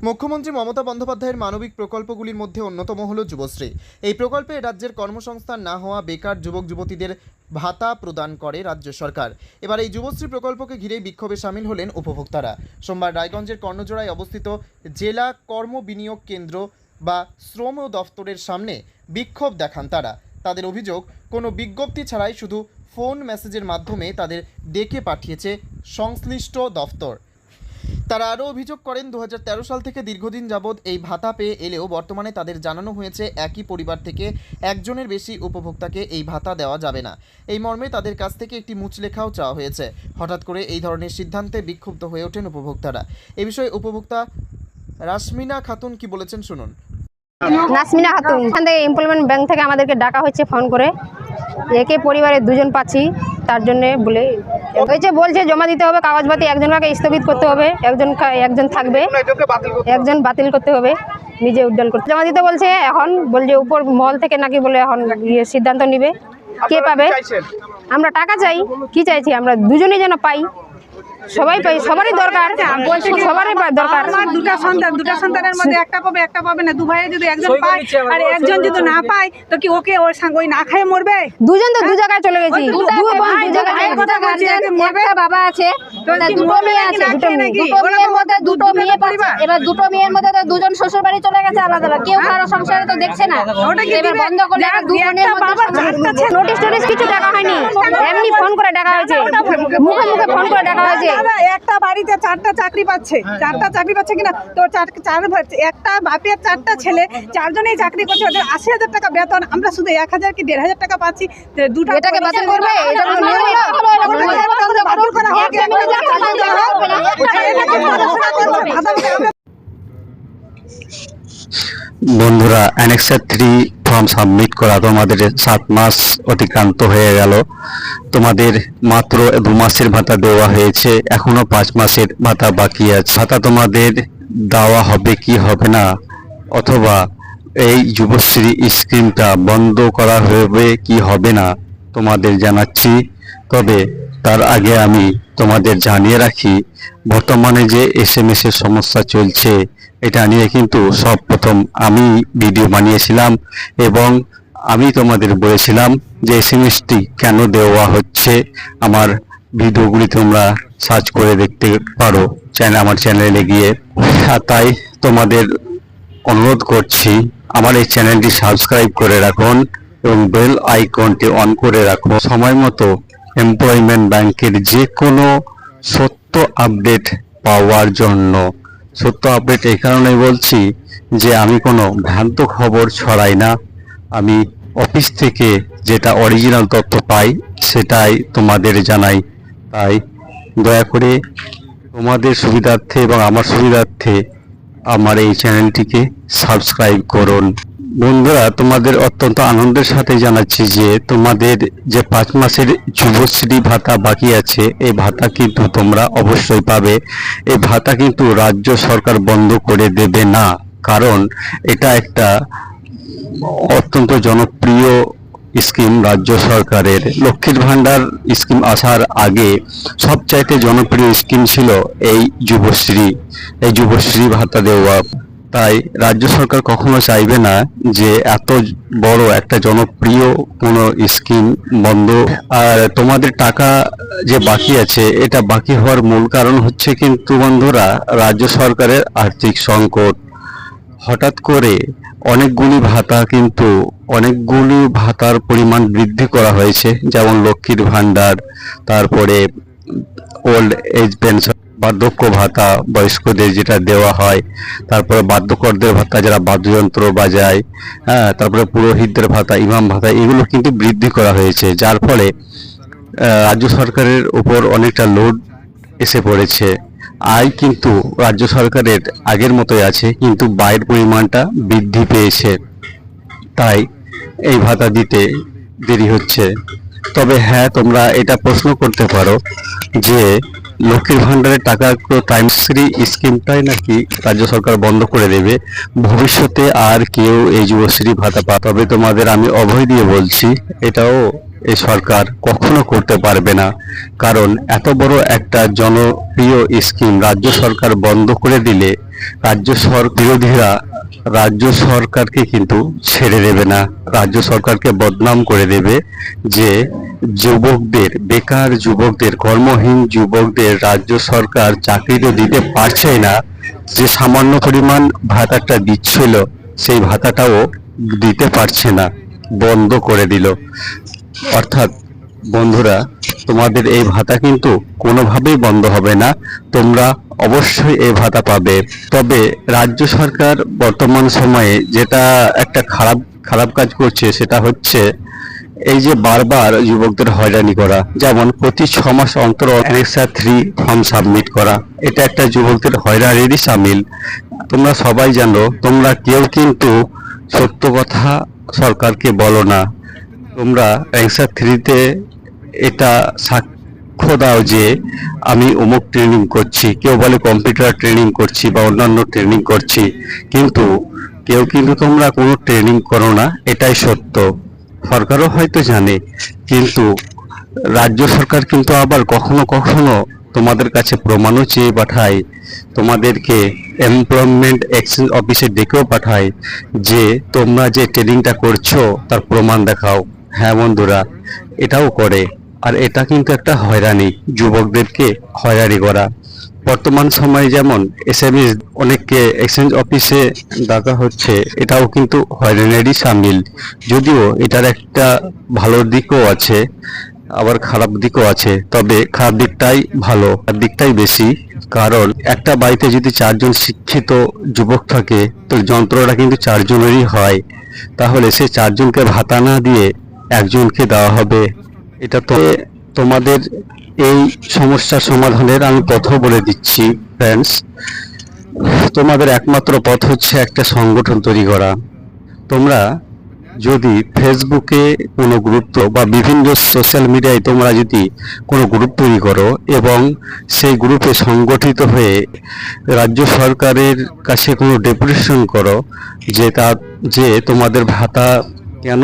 মুখ্যমন্ত্রী মমতা বন্দ্যোপাধ্যায়ের মানবিক প্রকল্পগুলির মধ্যে অন্যতম হল যুবশ্রী। এই প্রকল্পে রাজ্যের কর্মসংস্থান না হওয়া বেকার যুবক যুবতীদের ভাতা প্রদান করে রাজ্য সরকার। এবার এই যুবশ্রী প্রকল্পকে ঘিরেই বিক্ষোভে সামিল হলেন উপভোক্তারা। সোমবার রায়গঞ্জের কর্ণজোড়ায় অবস্থিত জেলা কর্ম বিনিয়োগ কেন্দ্র বা শ্রম দফতরের সামনে বিক্ষোভ দেখান তারা। তাদের অভিযোগ, কোনো বিজ্ঞপ্তি ছাড়াই শুধু ফোন মেসেজের মাধ্যমে তাদের ডেকে পাঠিয়েছে সংশ্লিষ্ট দফতর। তারা আরও অভিযোগ করেন, 2013 সাল থেকে দীর্ঘদিন যাবৎ এই ভাতা পেয়ে এলেও বর্তমানে তাদের জানানো হয়েছে একই পরিবার থেকে একজনের বেশি উপভোক্তাকে এই ভাতা দেওয়া যাবে না। এই মর্মে তাদের কাছ থেকে একটি মুচলেখাও চাওয়া হয়েছে। হঠাৎ করে এই ধরনের সিদ্ধান্তে বিক্ষুব্ধ হয়ে ওঠেন উপভোক্তারা। এ বিষয়ে উপভোক্তা রাসমিনা খাতুন কি বলেছেন শুনুন। নাসমিনা খাতুন, এখান থেকে এমপ্লয়মেন্ট ব্যাংক থেকে আমাদেরকে ডাকা হচ্ছে ফোন করে। একে পরিবারে দুজন পাচ্ছি, তার জন্য বলছে জমা দিতে হবে কাগজপাতি, একজনকে স্থগিত করতে হবে, একজন থাকবে, একজন বাতিল করতে হবে, নিজে উদ্যান করতে জমা দিতে বলছে। এখন বলছে উপর মহল থেকে নাকি বলে এখন সিদ্ধান্ত নিবে কে পাবে। আমরা টাকা চাই, কি চাইছি আমরা দুজনেই যেন পাই, সবাই পাই, সবারই দরকার, সবারই দরকার। আমার দুটা সন্তানের মধ্যে একটা পাবে না। দু ভাইয়ে যদি একজন পায় আর একজন যদি না পায় তো কি ওকে ওর সঙ্গে ওই না খায় মরবে? দুজন তো দু জায়গায় চলে গেছি, একটা বাবা আছে, দুটো মেয়ে আছে, দুটো মেয়ে পাচ্ছে। এবার দুটো মেয়ের মধ্যে তো দুজন শ্বশুর বাড়ি চলে গেছে আলাদা আলাদা, কেউ কারো সংসারে তো দেখছে না। এবার বন্ধ করলে নোটিশ টোটিস কিছু টাকা হয়নি, এমনি ফোন করে ডাকা হয়েছে, মুখে মুখে ফোন করে ডাকা হয়েছে। একটা বাড়িতে চারটা চাকরি পাচ্ছে কিনা তো একটা বাপের চারটা ছেলে, চারজনেই চাকরি করছে, ওদের 80,000 টাকা বেতন, আমরা শুধু 1,000 কি 1,500 টাকা পাচ্ছি। দুটো এটাকে বাতিল করবে, বন্ধুরা, অ্যানেক্সার 3 ফর্ম সাবমিট করা তোমাদের 7 মাস অতিক্রান্ত হয়ে গেল। তোমাদের মাত্র 2 মাসের ভাতা দেওয়া হয়েছে, এখনো 5 মাসের ভাতা বাকি আছে। ভাতা তোমাদের দেওয়া হবে কি হবে না, অথবা এই যুবশ্রী স্কিমটা বন্ধ করা হবে কি হবে না তোমাদের জানাচ্ছি। তবে তার আগে আমি তোমাদের জানিয়ে রাখি, বর্তমানে যে SMS এর সমস্যা চলছে এটা নিয়ে কিন্তু সর্বপ্রথম আমি ভিডিও বানিয়েছিলাম এবং আমি তোমাদের বলেছিলাম যে SMS-টি কেন দেওয়া হচ্ছে। আমার ভিডিওগুলি তোমরা সার্চ করে দেখতে পারো আমার চ্যানেলে গিয়ে। তাই তোমাদের অনুরোধ করছি, আমার এই চ্যানেলটি সাবস্ক্রাইব করে রাখুন এবং বেল আইকনটি অন করে রাখুন। সময় মতো এমপ্লয়মেন্ট ব্যাংকের যে কোনো সত্য আপডেট পাওয়ার জন্য। সত্য আপডেট এই কারণেই বলছি যে আমি কোনো ভ্রান্ত খবর ছড়াই না, আমি অফিস থেকে যেটা অরিজিনাল তথ্য পাই সেটাই তোমাদের জানাই। তাই দয়া করে তোমাদের সুবিধার্থে এবং আমার সুবিধার্থে আমার এই চ্যানেলটিকে সাবস্ক্রাইব করুন। বন্ধুরা, তোমাদের অত্যন্ত আনন্দের সাথে জানাচ্ছি যে তোমাদের যে 5 মাসের যুবশ্রী ভাতা বাকি আছে, এই ভাতা কিন্তু তোমরা অবশ্যই পাবে। এই ভাতা কিন্তু রাজ্য সরকার বন্ধ করে দেবে না, কারণ এটা একটা অত্যন্ত জনপ্রিয় স্কিম রাজ্য সরকারের। লক্ষ্মীর ভান্ডার স্কিম আসার আগে সবচাইতে জনপ্রিয় স্কিম ছিল এই যুবশ্রী ভাতা দেওয়া। তাই রাজ্য সরকার কখনো চাইবে না যে এত বড় একটা জনপ্রিয় কোনো স্কিম বন্ধ। আর তোমাদের টাকা যে বাকি আছে, এটা বাকি হওয়ার মূল কারণ হচ্ছে কিন্তু বন্ধুরা রাজ্য সরকারের আর্থিক সংকট। হঠাৎ করে অনেকগুলি ভাতার পরিমাণ বৃদ্ধি করা হয়েছে, যেমন লক্ষ্মীর ভান্ডার, তারপরে ওল্ড এজ পেনশন, বার্ধক্য ভাতা বয়স্কদের যেটা দেওয়া হয়, তারপরে বাদ্যকরদের ভাতা যারা বাদ্যযন্ত্র বাজায়, তারপরে পুরোহিতদের ভাতা, ইমাম ভাতা, এগুলো কিন্তু বৃদ্ধি করা হয়েছে, যার ফলে রাজ্য সরকারের উপর অনেকটা লোড এসে পড়েছে। আয় কিন্তু রাজ্য সরকারের আগের মতোই আছে, কিন্তু ব্যয়ের পরিমাণটা বৃদ্ধি পেয়েছে, তাই এই ভাতা দিতে দেরি হচ্ছে। তবে হ্যাঁ, তোমরা এটা প্রশ্ন করতে পারো যে লক্ষ্মীর ভান্ডারের টাকা টাইমশ্রী স্কিমটাই নাকি রাজ্য সরকার বন্ধ করে দেবে, ভবিষ্যতে আর কেউ এই যুবশ্রী ভাতা পাবে। তবে তোমাদের আমি অভয় দিয়ে বলছি, এটাও এই সরকার কখনো করতে পারবে না, কারণ এত বড় একটা জনপ্রিয় স্কিম রাজ্য সরকার বন্ধ করে দিলে বিরোধীরা রাজ্য সরকারকে কিন্তু ছেড়ে দেবে না, রাজ্য সরকারকে বদনাম করে দেবে যে যুবকদের, বেকার যুবকদের, কর্মহীন যুবকদের রাজ্য সরকার চাকরি তো দিতে পারছেই না, যে সামান্য পরিমাণ ভাতাটা দিচ্ছিল সেই ভাতাটাও দিতে পারছে না, বন্ধ করে দিল। অর্থাৎ বন্ধুরা, তোমাদের এই ভাতা কিন্তু কোনোভাবেই বন্ধ হবে না, তোমরা অবশ্যই এই ভাতা পাবে। তবে রাজ্য সরকার বর্তমান সময়ে যেটা একটা খারাপ কাজ করছে সেটা হচ্ছে এই যে বারবার যুবকদের হয়রানি করা, যেমন প্রতি 6 মাস অন্তর অ্যানেক্সার 3 ফর্ম সাবমিট করা, এটা একটা যুবকদের হয়রানিরই সামিল। তোমরা সবাই জানো, তোমরা কেউ কিন্তু সত্য কথা সরকারকে বলো না। তোমরা অ্যানেক্সার 3-তে এটা সাক্ষ্য দাও যে আমি অমুক ট্রেনিং করছি, কেউ বলে কম্পিউটার ট্রেনিং করছি বা অন্যান্য ট্রেনিং করছি, কিন্তু কেউ কিন্তু তোমরা কোনো ট্রেনিং করো না, এটাই সত্য। সরকারও হয়তো জানে, কিন্তু রাজ্য সরকার কিন্তু আবার কখনো কখনো তোমাদের কাছে প্রমাণও চেয়ে পাঠায়, তোমাদেরকে এমপ্লয়মেন্ট এক্সচেঞ্জ অফিসে ডেকেও পাঠায় যে তোমরা যে ট্রেনিংটা করছো তার প্রমাণ দেখাও। হ্যাঁ বন্ধুরা, এটাও করে, আর এটা কিন্তু একটা হয়রানি, যুবকদেরকে হয়রানি করা। বর্তমান সময়ে যেমন এসএমএস অনেককে এক্সচেঞ্জ অফিসে ডাকা হচ্ছে, এটাও কিন্তু হয়রানিরই সামিল। যদিও এটার একটা ভালো দিকও আছে, আবার খারাপ দিকও আছে, তবে খারাপ দিকটাই ভালো, খারাপ দিকটাই বেশি। কারণ একটা বাড়িতে যদি 4 জন শিক্ষিত যুবক থাকে, তো যন্ত্রটা কিন্তু 4 জনেরই হয়, তাহলে সে 4 জনকে ভাতা না দিয়ে একজনকে দেওয়া হবে। এটা তো তোমাদের এই সমস্যার সমাধানের আমি পথও বলে দিচ্ছি ফ্রেন্ডস। তোমাদের একমাত্র পথ হচ্ছে একটা সংগঠন তৈরি করা। তোমরা যদি ফেসবুকে কোনো গ্রুপ বা বিভিন্ন সোশ্যাল মিডিয়ায় তোমরা যদি কোনো গ্রুপ তৈরি করো এবং সেই গ্রুপে সংগঠিত হয়ে রাজ্য সরকারের কাছে কোনো ডেপুটেশন করো যে তোমাদের ভাতা কেন